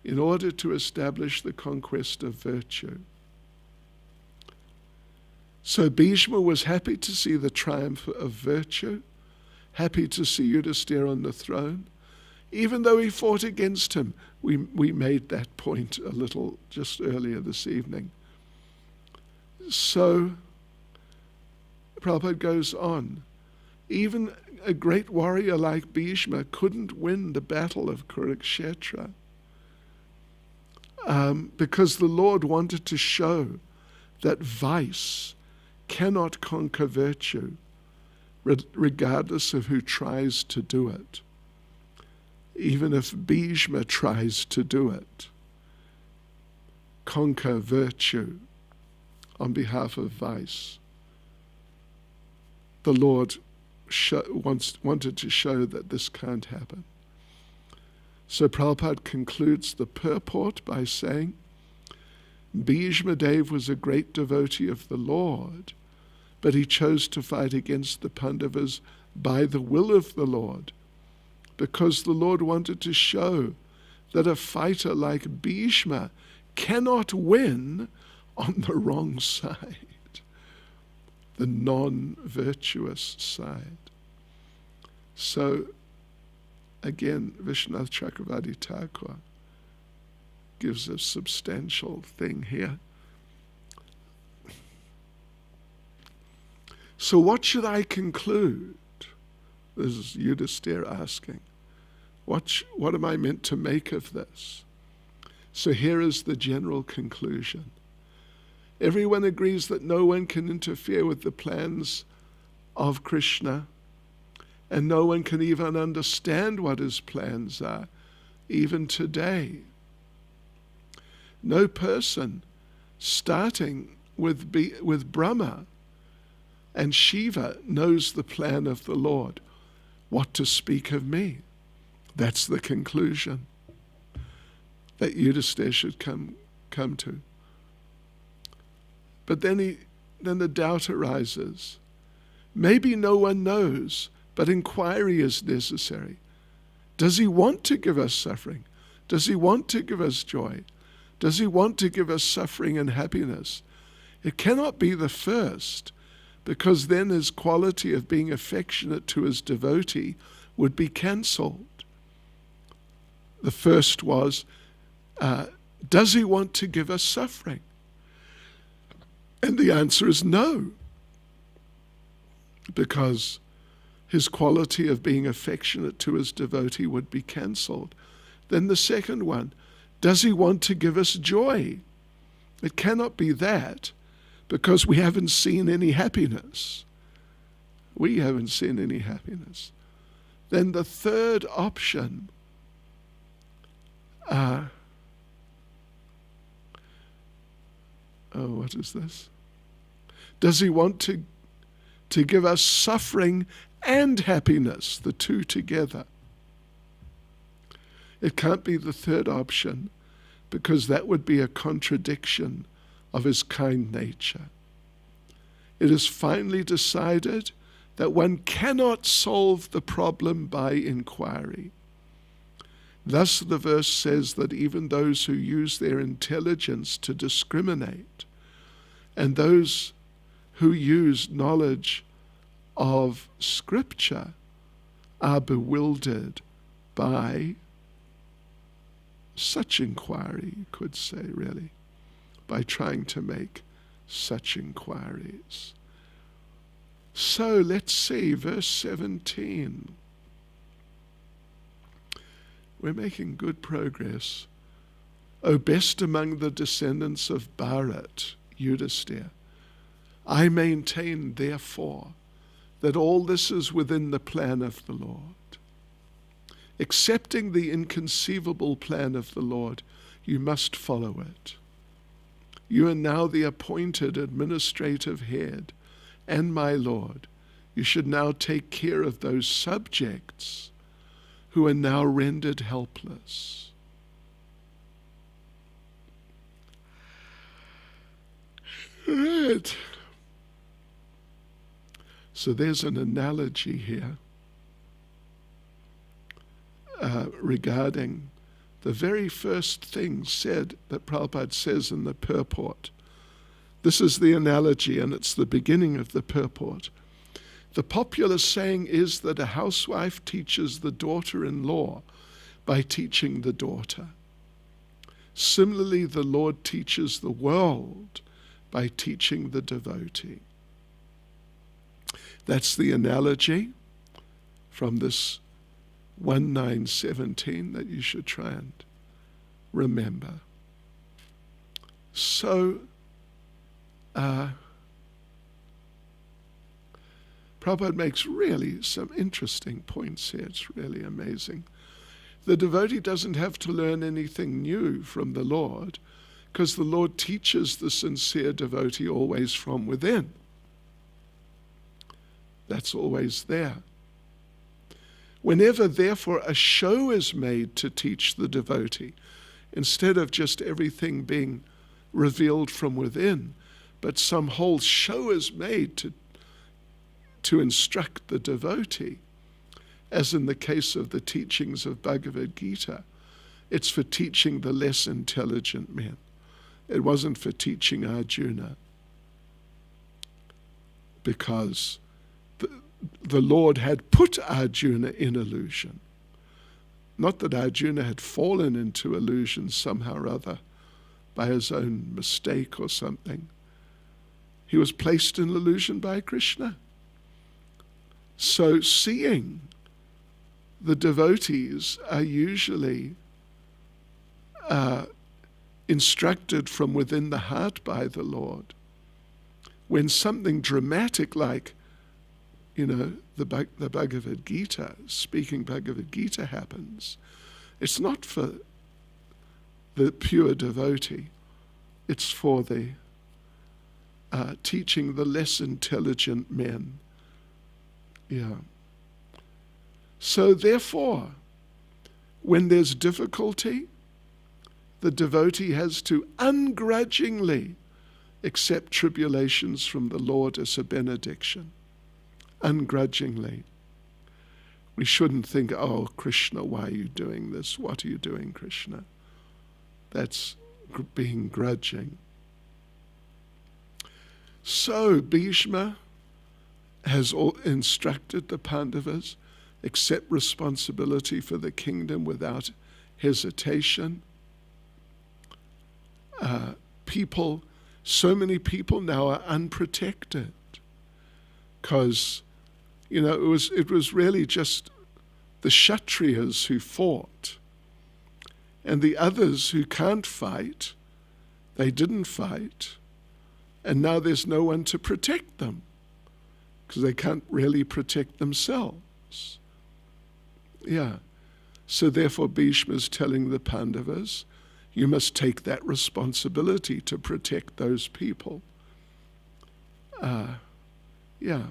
in order to establish the conquest of virtue. So Bhisma was happy to see the triumph of virtue, happy to see Yudhisthira on the throne, even though he fought against him. We made that point a little just earlier this evening. So Prabhupada goes on. Even a great warrior like Bhisma couldn't win the battle of Kurukshetra because the Lord wanted to show that vice cannot conquer virtue regardless of who tries to do it. Even if Bhisma tries to do it, conquer virtue on behalf of vice, the Lord wanted to show that this can't happen. So Prabhupada concludes the purport by saying, Bhisma Dev was a great devotee of the Lord, but he chose to fight against the Pandavas by the will of the Lord, because the Lord wanted to show that a fighter like Bhisma cannot win on the wrong side, the non-virtuous side. So, again, Vishwanath Chakravarti Thakur gives a substantial thing here. So what should I conclude? This is Yudhisthira asking. What am I meant to make of this? So here is the general conclusion. Everyone agrees that no one can interfere with the plans of Krishna, and no one can even understand what his plans are, even today. No person, starting with Brahma and Shiva, knows the plan of the Lord. What to speak of me? That's the conclusion that Yudhisthira should come to. But then the doubt arises. Maybe no one knows, but inquiry is necessary. Does he want to give us suffering? Does he want to give us joy? Does he want to give us suffering and happiness? It cannot be the first, because then his quality of being affectionate to his devotee would be cancelled. The first was, does he want to give us suffering? And the answer is no, because his quality of being affectionate to his devotee would be cancelled. Then the second one, does he want to give us joy? It cannot be that, because we haven't seen any happiness. We haven't seen any happiness. Then the third option, what is this? Does he want to give us suffering and happiness, the two together? It can't be the third option, because that would be a contradiction of his kind nature. It is finally decided that one cannot solve the problem by inquiry. Thus the verse says that even those who use their intelligence to discriminate, and those who use knowledge of Scripture, are bewildered by such inquiry, you could say, really, by trying to make such inquiries. So let's see, verse 17. We're making good progress. O best among the descendants of Bharat, Yudhisthira, I maintain, therefore, that all this is within the plan of the Lord. Accepting the inconceivable plan of the Lord, you must follow it. You are now the appointed administrative head, and my Lord, you should now take care of those subjects who are now rendered helpless. Right. So there's an analogy here regarding the very first thing said that Prabhupada says in the purport. This is the analogy, and it's the beginning of the purport. The popular saying is that a housewife teaches the daughter-in-law by teaching the daughter. Similarly, the Lord teaches the world by teaching the devotee. That's the analogy from this 1917 that you should try and remember. So, Prabhupada makes really some interesting points here. It's really amazing. The devotee doesn't have to learn anything new from the Lord, because the Lord teaches the sincere devotee always from within. That's always there. Whenever, therefore, a show is made to teach the devotee, instead of just everything being revealed from within, but some whole show is made to instruct the devotee, as in the case of the teachings of Bhagavad Gita, it's for teaching the less intelligent men. It wasn't for teaching Arjuna, because the Lord had put Arjuna in illusion. Not that Arjuna had fallen into illusion somehow or other by his own mistake or something. He was placed in illusion by Krishna. So seeing the devotees are usually instructed from within the heart by the Lord. When something dramatic like, the Bhagavad Gita, speaking Bhagavad Gita happens, it's not for the pure devotee. It's for the teaching the less intelligent men. Yeah. So therefore, when there's difficulty, the devotee has to ungrudgingly accept tribulations from the Lord as a benediction. Ungrudgingly. We shouldn't think, oh, Krishna, why are you doing this? What are you doing, Krishna? That's being grudging. So Bhisma has instructed the Pandavas, accept responsibility for the kingdom without hesitation. So many people now are unprotected because, it was really just the Kshatriyas who fought, and the others who can't fight, they didn't fight, and now there's no one to protect them because they can't really protect themselves. Yeah. So therefore Bhishma is telling the Pandavas, you must take that responsibility to protect those people. Yeah.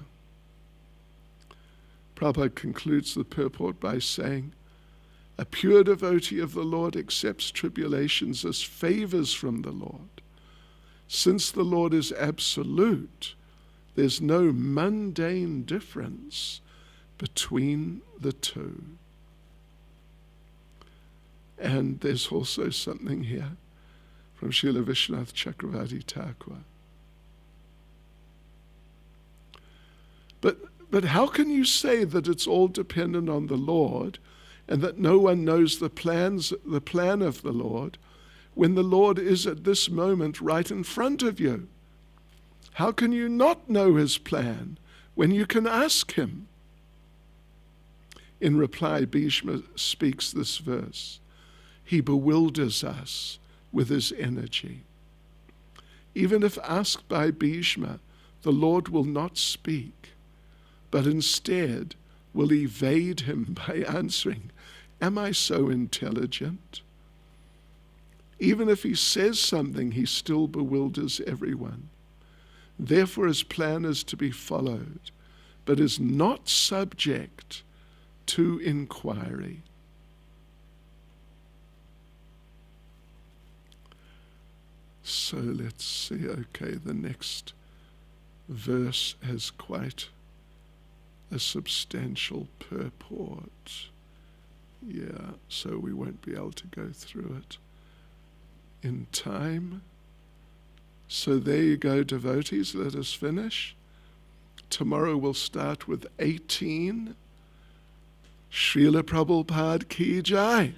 Prabhupada concludes the purport by saying, a pure devotee of the Lord accepts tribulations as favors from the Lord. Since the Lord is absolute, there's no mundane difference between the two. And there's also something here from Srila Vishwanath Chakravarti Thakur. But how can you say that it's all dependent on the Lord and that no one knows the plan of the Lord when the Lord is at this moment right in front of you? How can you not know his plan when you can ask him? In reply, Bhishma speaks this verse. He bewilders us with his energy. Even if asked by Bhishma, the Lord will not speak, but instead will evade him by answering, am I so intelligent? Even if he says something, he still bewilders everyone. Therefore his plan is to be followed, but is not subject to inquiry. So let's see, okay, the next verse has quite a substantial purport. Yeah, so we won't be able to go through it in time. So there you go, devotees, let us finish. Tomorrow we'll start with 18. Srila Prabhupada Ki Jai.